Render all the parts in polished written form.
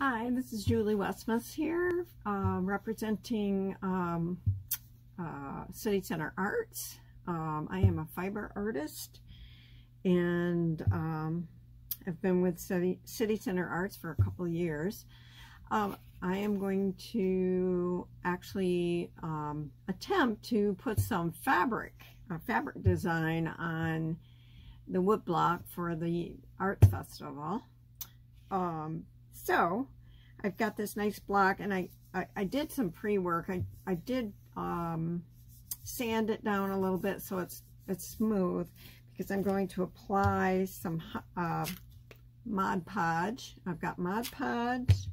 Hi, this is Julie Westmaas here, representing City Center Arts. I am a fiber artist, and I've been with City Center Arts for a couple of years. I am going to actually attempt to put some fabric design on the wood block for the art festival. So I've got this nice block, and I did some pre-work. I did sand it down a little bit so it's smooth, because I'm going to apply some Mod Podge. I've got Mod Podge.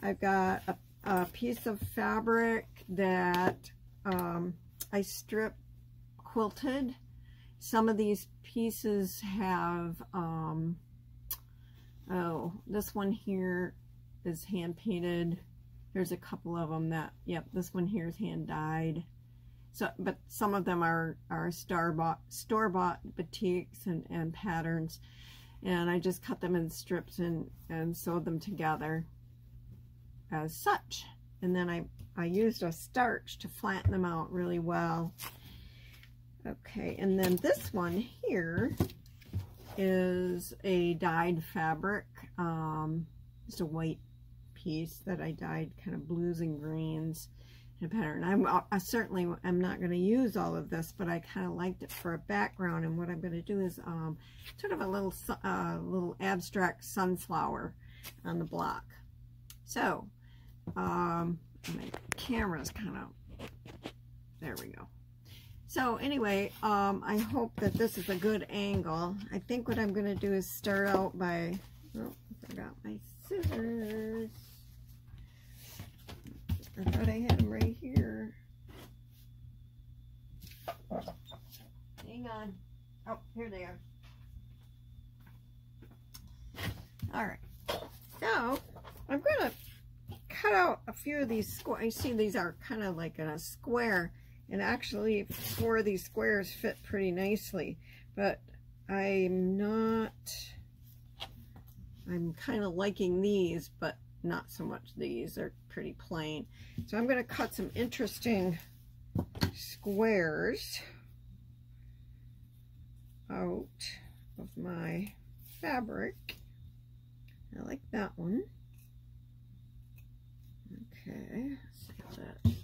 I've got a piece of fabric that I strip quilted. Some of these pieces have oh, this one here is hand painted. There's a couple of them that, yep, this one here is hand dyed. So, but some of them are store-bought batiks and patterns, and I just cut them in strips and sewed them together as such. And then I used a starch to flatten them out really well. Okay, and then this one here is a dyed fabric, just a white piece that I dyed kind of blues and greens in a pattern. I certainly am not going to use all of this, but I kind of liked it for a background, and what I'm going to do is sort of a little abstract sunflower on the block. So my camera's kind of, there we go. So anyway, I hope that this is a good angle. I think what I'm going to do is start out by, oh, I forgot my scissors. I thought I had them right here. Hang on. Oh, here they are. All right. So I'm going to cut out a few of these squares. I see these are kind of like in a square. And actually, 4 of these squares fit pretty nicely, but I'm kind of liking these, but not so much these. They're pretty plain. So I'm going to cut some interesting squares out of my fabric. I like that one. Okay, let's see if that's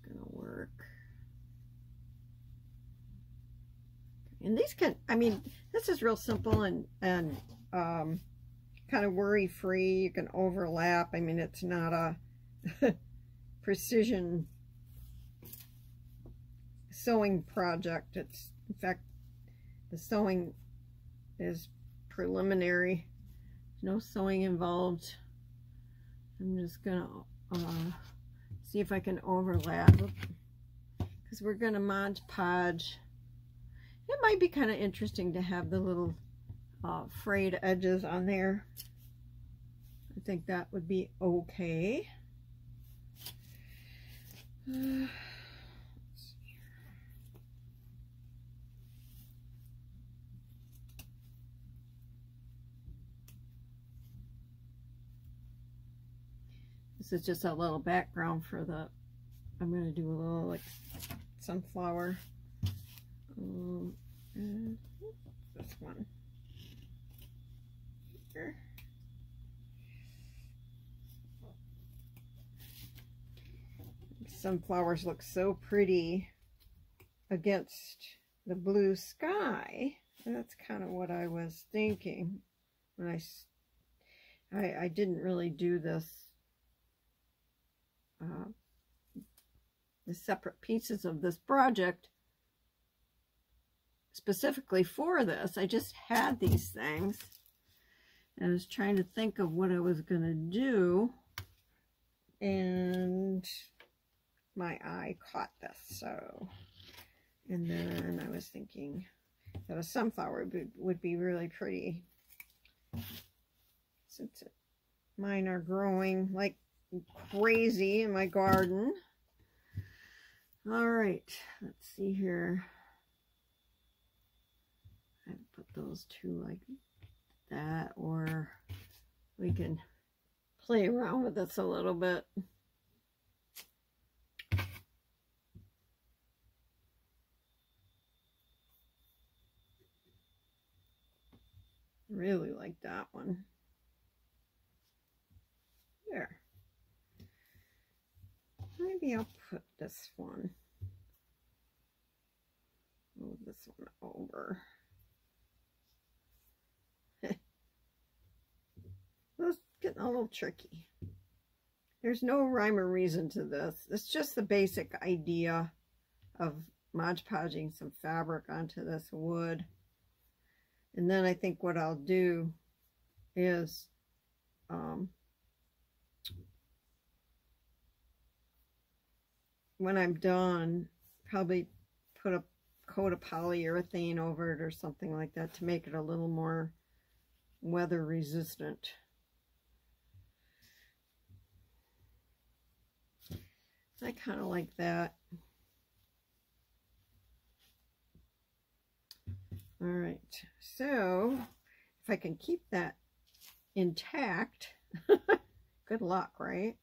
going to work. And these can, I mean, this is real simple and kind of worry-free. You can overlap. I mean, it's not a precision sewing project. It's, in fact, the sewing is preliminary. No sewing involved. I'm just gonna see if I can overlap, because we're gonna Mod Podge. It might be kind of interesting to have the little frayed edges on there. I think that would be okay. This is just a little background for the, I'm going to do a little like sunflower. And this one here. Sunflowers look so pretty against the blue sky. And that's kind of what I was thinking when I didn't really do this the separate pieces of this project specifically for this. I just had these things, and I was trying to think of what I was going to do, and my eye caught this. So, and then I was thinking that a sunflower would be really pretty, since mine are growing like crazy in my garden. All right, let's see here. I put those two like that, or we can play around with this a little bit. Really like that one. There. Maybe I'll put this one. Move this one over. It's getting a little tricky. There's no rhyme or reason to this. It's just the basic idea of Mod Podging some fabric onto this wood. And then I think what I'll do is when I'm done, probably put a coat of polyurethane over it or something like that to make it a little more weather resistant. I kind of like that. All right, so if I can keep that intact, good luck, right?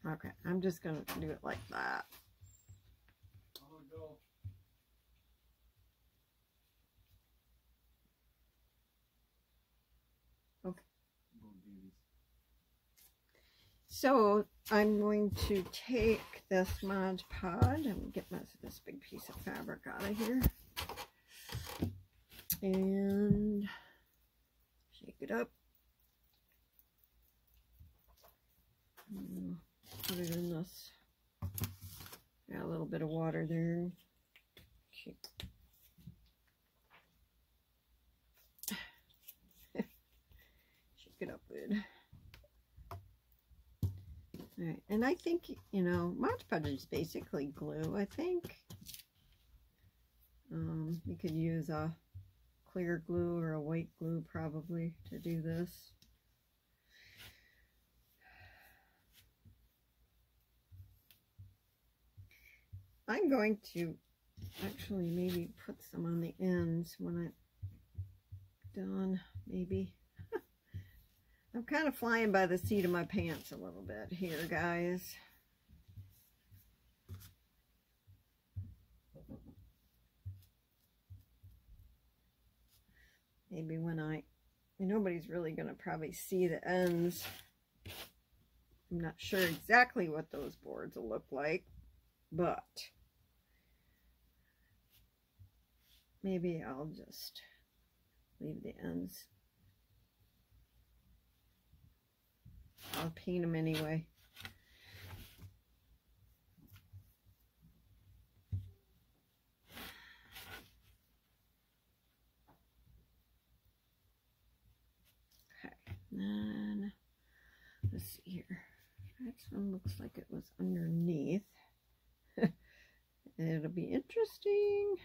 Okay, I'm just gonna do it like that. Okay. So I'm going to take this Mod Podge and get this big piece of fabric out of here and shake it up. Put it in this. Got a little bit of water there. Shake it up good. All right, and I think, you know, Mod Podge is basically glue, I think. You could use a clear glue or a white glue probably to do this. I'm going to actually maybe put some on the ends when I'm done, maybe. I'm kind of flying by the seat of my pants a little bit here, guys. Maybe when nobody's really going to probably see the ends. I'm not sure exactly what those boards will look like, but maybe I'll just leave the ends. I'll paint them anyway. Okay, then let's see here. Next one looks like it was underneath. It'll be interesting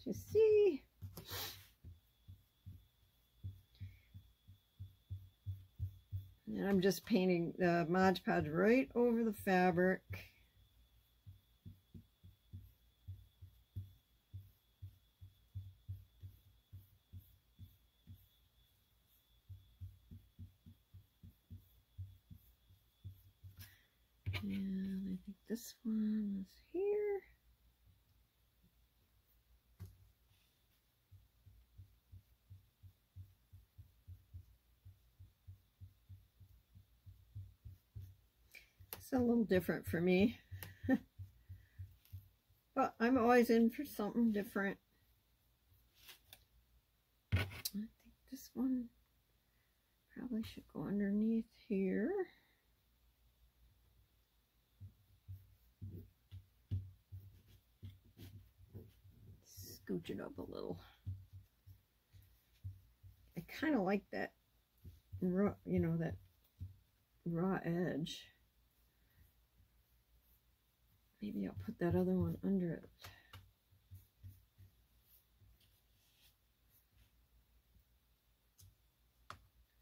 to see. And I'm just painting the Mod Podge right over the fabric. And I think this one is here. It's a little different for me. But I'm always in for something different. I think this one probably should go underneath here. Scooch it up a little. I kind of like that raw, you know, that raw edge. Maybe I'll put that other one under it.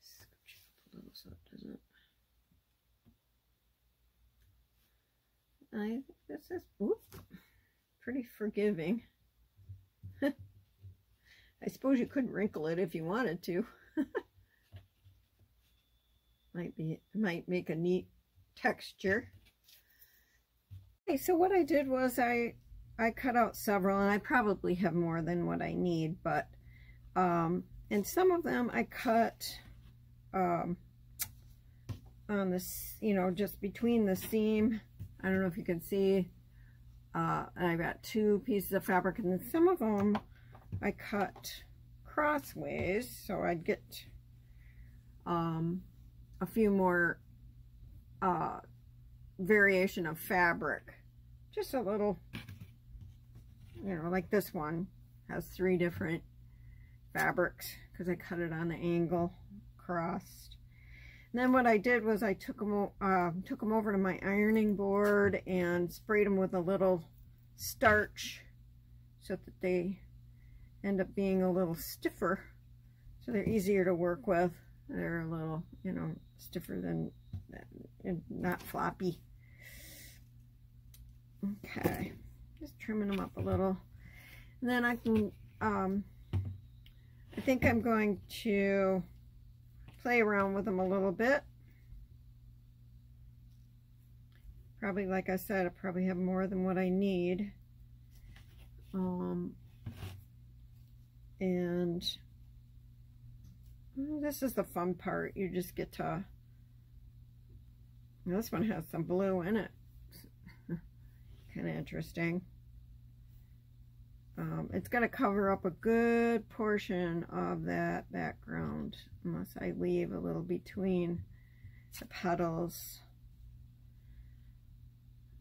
Scooch it up a little so it doesn't. I think this is pretty forgiving. I I suppose you could wrinkle it if you wanted to. Might make a neat texture. Okay, so what I did was I cut out several, and I probably have more than what I need, but and some of them I cut on this, you know, just between the seam. I don't know if you can see. And I've got 2 pieces of fabric, and then some of them I cut crossways, so I'd get a few more variation of fabric. Just a little, you know, like this one has 3 different fabrics because I cut it on the angle crossed. And then what I did was I took them over to my ironing board and sprayed them with a little starch so that they end up being a little stiffer, so they're easier to work with. They're a little, you know, stiffer than, not floppy. Okay, just trimming them up a little. And then I can, I think I'm going to play around with them a little bit. Probably, like I said, I probably have more than what I need. And this is the fun part. You just get to, this one has some blue in it. Kind of interesting. It's going to cover up a good portion of that background, unless I leave a little between the petals.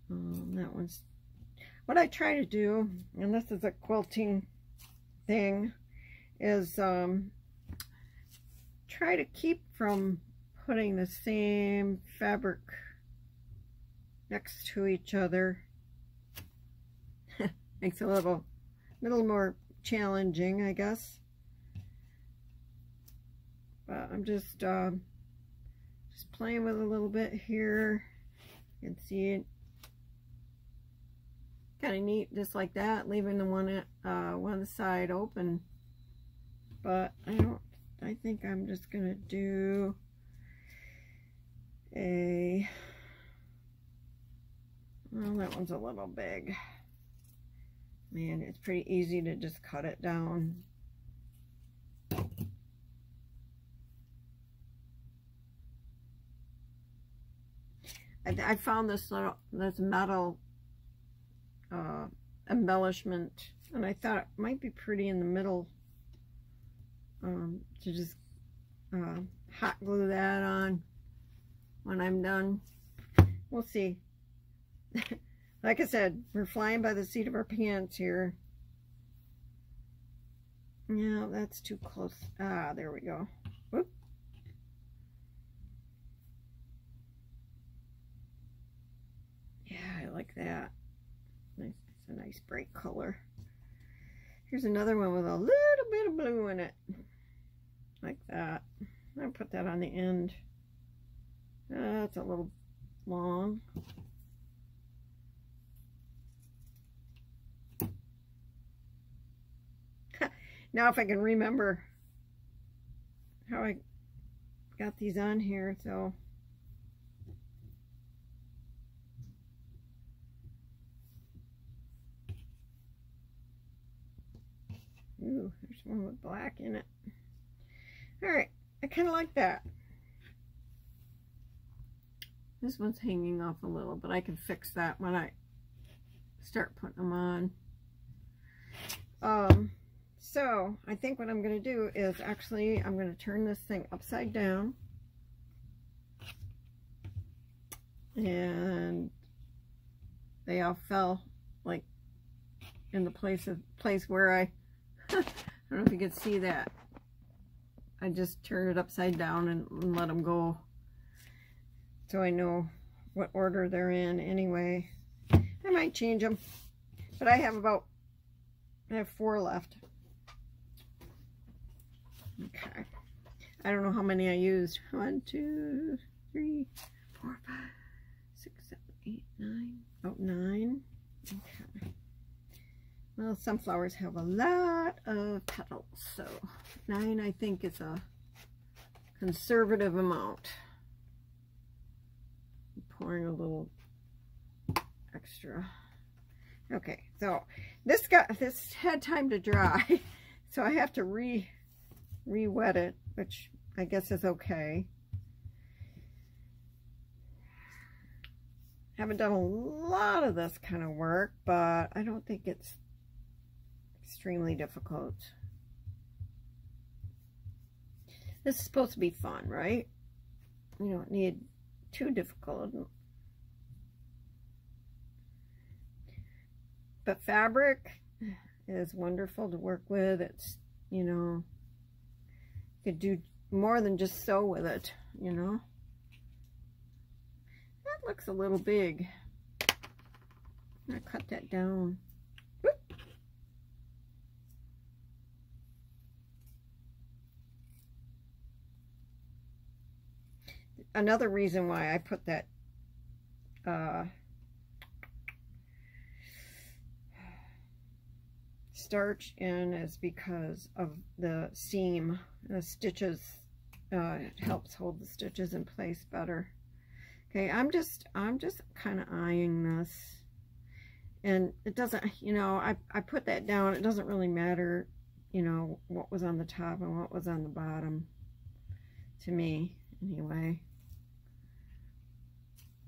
That one's what I try to do, and this is a quilting thing, is try to keep from putting the same fabric next to each other. Makes it a little more challenging, I guess. But I'm just playing with a little bit here. You can see it. Kind of neat, just like that, leaving the one side open. But I think I'm just gonna do a, well, that one's a little big. Man, it's pretty easy to just cut it down. I found this metal embellishment, and I thought it might be pretty in the middle, to just hot glue that on when I'm done. We'll see. Like I said, we're flying by the seat of our pants here. No, that's too close. Ah, there we go. Whoop. Yeah, I like that. Nice. It's a nice bright color. Here's another one with a little bit of blue in it. Like that. I'll put that on the end. That's a little long. Now if I can remember how I got these on here, so ooh, there's one with black in it. Alright, I kind of like that. This one's hanging off a little, but I can fix that when I start putting them on. So I think what I'm going to do is actually I'm going to turn this thing upside down, and they all fell like in the place where I don't know if you can see that. I just turned it upside down and let them go, so I know what order they're in anyway. I might change them, but I have 4 left. Okay, I don't know how many I used. 1, 2, 3, 4, 5, 6, 7, 8, 9. Oh, 9. Okay. Well, sunflowers have a lot of petals, so 9 I think is a conservative amount. I'm pouring a little extra. Okay, so this had time to dry, so I have to re-wet it, which I guess is okay. Haven't done a lot of this kind of work, but I don't think it's extremely difficult. This is supposed to be fun, right? You don't need too difficult. But fabric is wonderful to work with. It's, you know, you could do more than just sew with it, you know. That looks a little big. I'm gonna cut that down. Whoop. Another reason why I put that starch in is because of the seam. The stitches, it helps hold the stitches in place better. Okay, I'm just kind of eyeing this, and it doesn't, you know, I put that down. It doesn't really matter, you know, what was on the top and what was on the bottom, to me, anyway.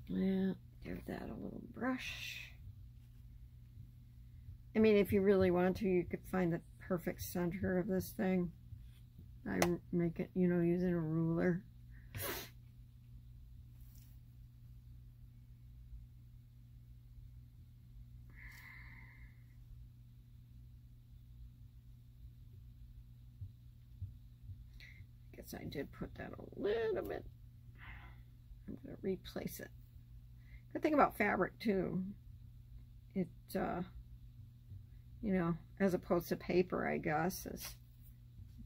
Yeah, give that a little brush. I mean, if you really want to, you could find the perfect center of this thing. I make it, you know, using a ruler. Guess I did put that a little bit. I'm going to replace it. Good thing about fabric, too. It, you know, as opposed to paper, I guess, it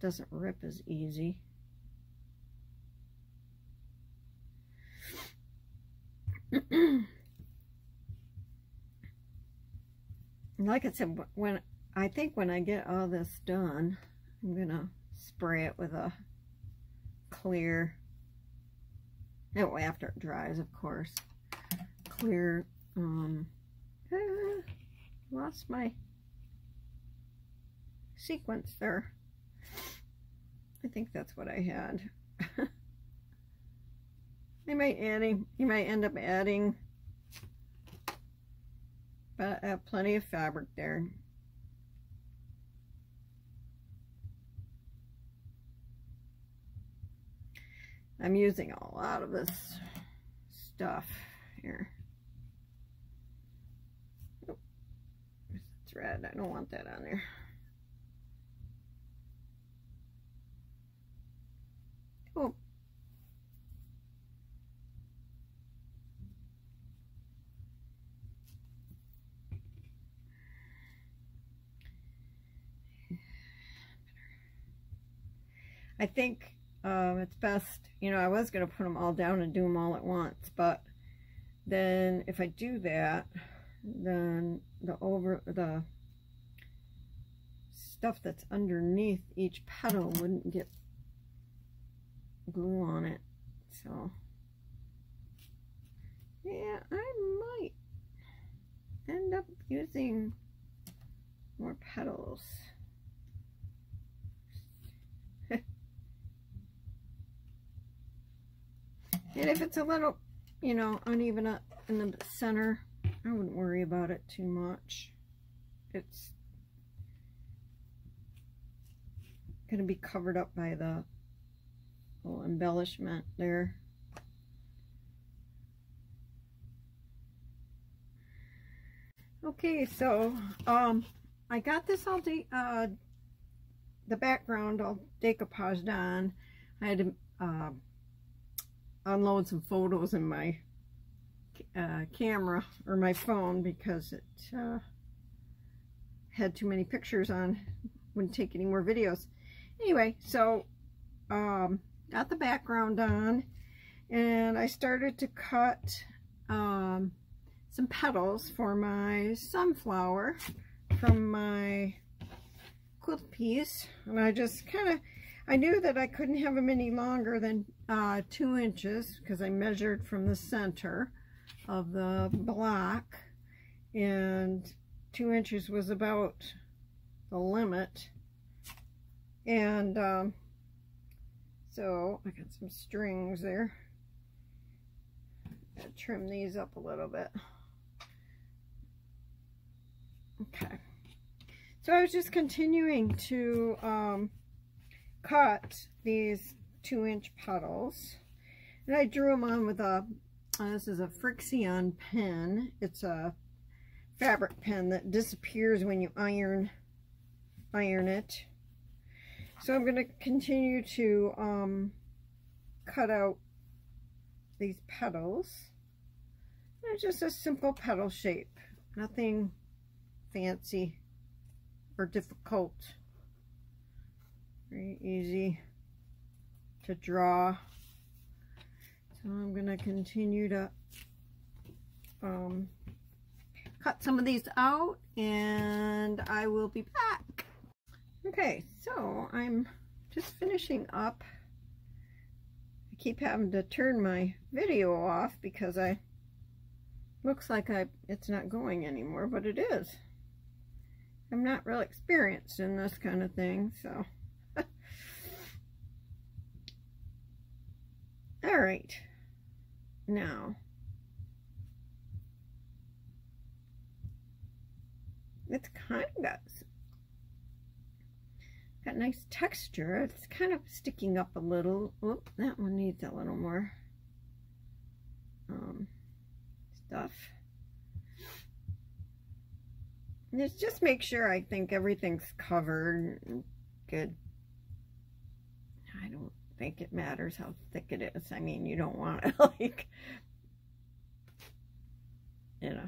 doesn't rip as easy. Like I said, when I get all this done, I'm gonna spray it with a clear, oh, after it dries, of course, clear, lost my sequence there. I think that's what I had. You might end up adding, but I have plenty of fabric there. I'm using a lot of this stuff here. Oh, it's red. I don't want that on there. Oh. I think it's best, you know, I was going to put them all down and do them all at once, but then if I do that, then the stuff that's underneath each petal wouldn't get glue on it. So yeah, I might end up using more petals. And if it's a little, you know, uneven up in the center, I wouldn't worry about it too much. It's going to be covered up by the little embellishment there. Okay, so I got this all the background all decoupaged on. I had to unload some photos in my camera or my phone because it had too many pictures on, wouldn't take any more videos. Anyway, so got the background on, and I started to cut some petals for my sunflower from my quilt piece, and I just I knew that I couldn't have them any longer than 2 inches because I measured from the center of the block, and 2 inches was about the limit. And so I got some strings there. Gotta trim these up a little bit. Okay, so I was just continuing to cut these 2-inch petals, and I drew them on with a this is a Frixion pen. It's a fabric pen that disappears when you iron it. So I'm going to continue to cut out these petals. They're just a simple petal shape, nothing fancy or difficult. Very easy to draw. So I'm going to continue to cut some of these out, and I will be back. Okay, so I'm just finishing up. I keep having to turn my video off because looks like it's not going anymore, but it is. I'm not real experienced in this kind of thing, so. All right, now it's kind of got nice texture. It's kind of sticking up a little. Oop, that one needs a little more stuff. Just make sure I think everything's covered and good. I don't think it matters how thick it is. I mean, you don't want it like, you know.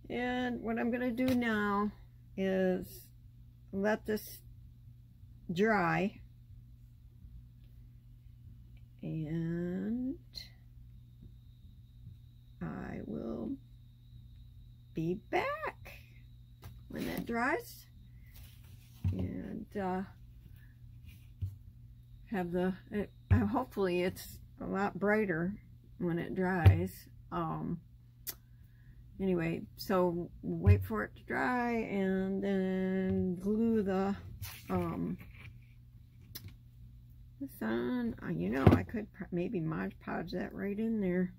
And what I'm going to do now is let this dry, and I will be back when that dries, and have hopefully it's a lot brighter when it dries. Anyway, so wait for it to dry, and then glue this on. You know, I could maybe Mod Podge that right in there.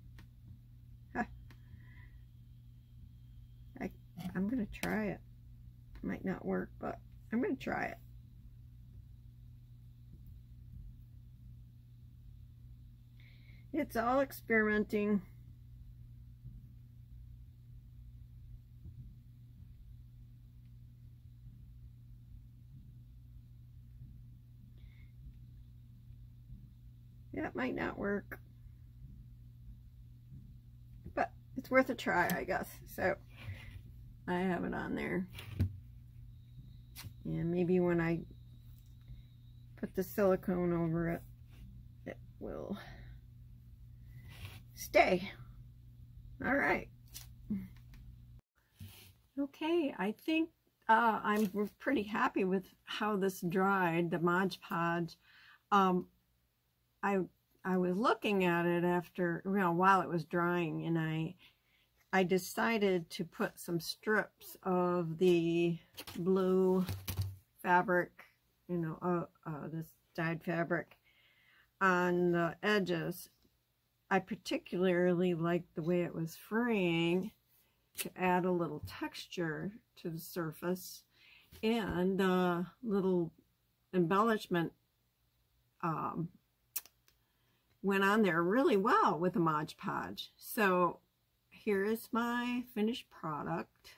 I'm gonna try it. Might not work, but I'm gonna try it. It's all experimenting. Yeah, it might not work, but it's worth a try, I guess. So I have it on there, and maybe when I put the silicone over it, it will stay. All right. Okay, I think I'm pretty happy with how this dried, the Mod Podge. I was looking at it after, while it was drying, and I decided to put some strips of the blue fabric, this dyed fabric on the edges. I particularly liked the way it was fraying to add a little texture to the surface, and the little embellishment went on there really well with the Mod Podge. So here is my finished product.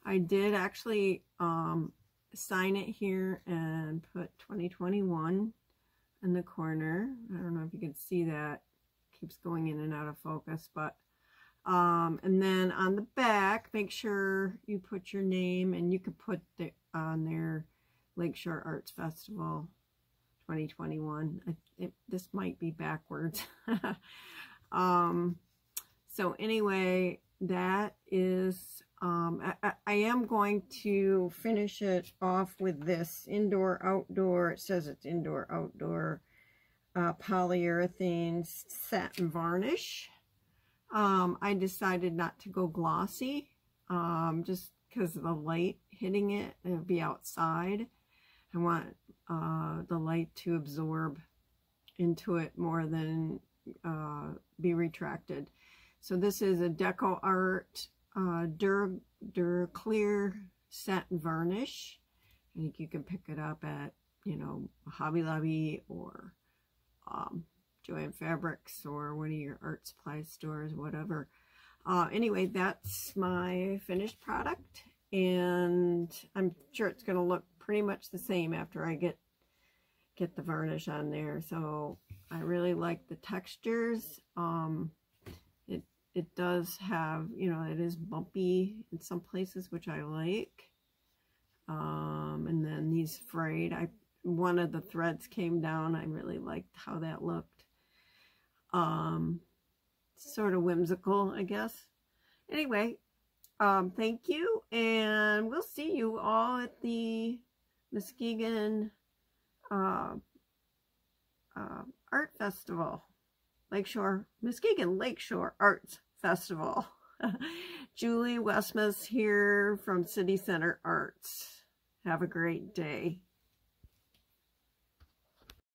I did actually sign it here and put 2021 in the corner. I don't know if you can see that. It keeps going in and out of focus, but and then on the back, make sure you put your name, and you could put on there Lakeshore Arts Festival 2021. This might be backwards. So anyway, that is, I am going to finish it off with this indoor-outdoor, it says it's indoor-outdoor polyurethane satin varnish. I decided not to go glossy, just because of the light hitting it. It'll be outside. I want the light to absorb into it more than be retracted. So this is a Deco Art Clear Satin Varnish. I think you can pick it up at, you know, Hobby Lobby or Joann Fabrics or one of your art supply stores, whatever. Anyway, that's my finished product, and I'm sure it's going to look pretty much the same after I get the varnish on there. So I really like the textures. It does have, you know, it is bumpy in some places, which I like. And then these frayed, one of the threads came down. I really liked how that looked. Sort of whimsical, I guess. Anyway, thank you, and we'll see you all at the Muskegon Art Festival. Muskegon Lakeshore Arts Festival. Julie Westmaas here from City Center Arts. Have a great day.